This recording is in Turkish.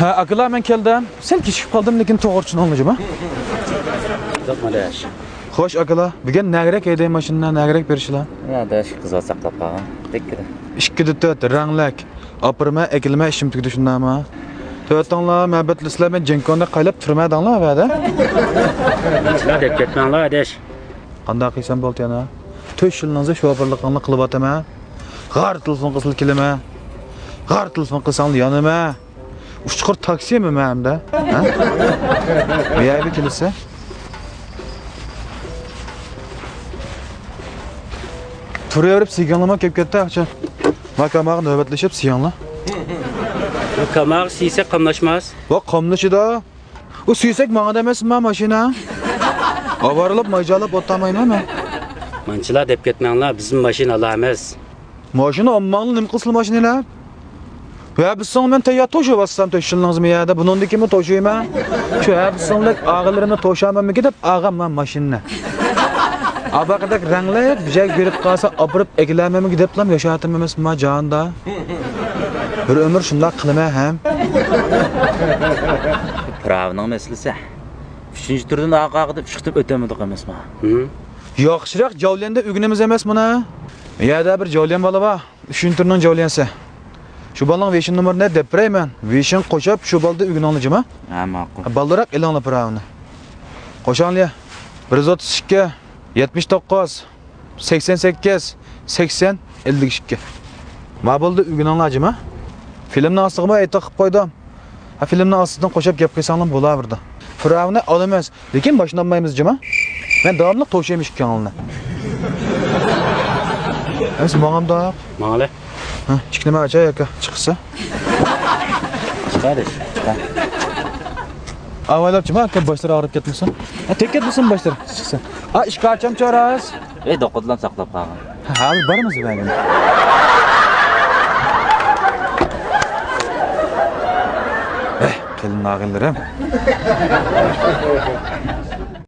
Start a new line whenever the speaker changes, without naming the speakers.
Ha, akıla men keldim. Sen kişip kaldım lekin to'g'richini olmayacağım ha.
Dokma daş.
Xo'sh akıla, bugun nagrek haydey mashinani, nagrek berishlar.
Ya daş kız saqlab qolgan. Tekkida.
2-4 ranglak. Opirma, ekilma ishim tugdi shundaymi? To'rtinglar muhabbatlislar men jinkonda qaylab turmadinglar va'da.
Sizlar deb ketmanglar daş.
Qanday qilsam bo'ldi yana? 4 yilingizda shoferlikni qilib o'taman. G'ar telefon qilsa kelma. G'ar telefon qilsang yonima. Uçqur taksimi məndə? Hə? Bəyə bir kilsə? Turayıb siganlama kep ketdi axça. Makamağın növbətləşib siganla.
Kamaq siysə qamlaşmaz.
Bax qamlaşıda. O süysək mənə deməsin mən maşina. Avarılıb maycalıb otamayın mən.
Mançılar deb ketmanglar, bizim maşina alamaz.
Maşina ammanlı nim qısıl maşinalar? Ya biz son ben teyya toşu bassam toşunlarınız mı ya da bunun dikimi toşuyum ha? Şu ya biz sonluk ağalarını toşamam mı gidip ağam ben maşinine. Aba kadar renkli bir şey görüp kalsa apırıp eklememe gidip lan yaşatımımız ma canda. Bir ömür şundak kılıma hem.
Pravning meselesi. 3-cü turdan ağa qıdıb çıxıb ötəmədik emasma.
Yaxşıрақ javlenda ügünümüz emas buna. Ya da bir javlen bala var. 3-cü turdan javlense. Şu balın veşin numarını dep bereymen. Veşin qoşap şu balda ügün alacağım ha.
Ha, ma'qul.
Baldırak elanla pravını. Qoşanlıya 132 79 88 80 52. Ma buldu ügün alacağım ha. Filmni astıqma aytib qo'ydim. Ha filmni astidan qo'shab gap qilsanglar bo'lardi. Pravını alamayız. Lekin boshlanmaymiz jima. Men davomli to'shaymish kanalni. Biz mağamda.
Ma'qul.
Ha, chiqnima acay aka chiqsa.
Chiqadish.
Avvalab jima aka boshlari og'rib ketmasin. Ha, tek ketmasin boshlari chiqsa. Ha, ishga acham choras.
Doqidlan saqlab qolgan.
Ha, boramiz bugun. Kelin ağıllarım.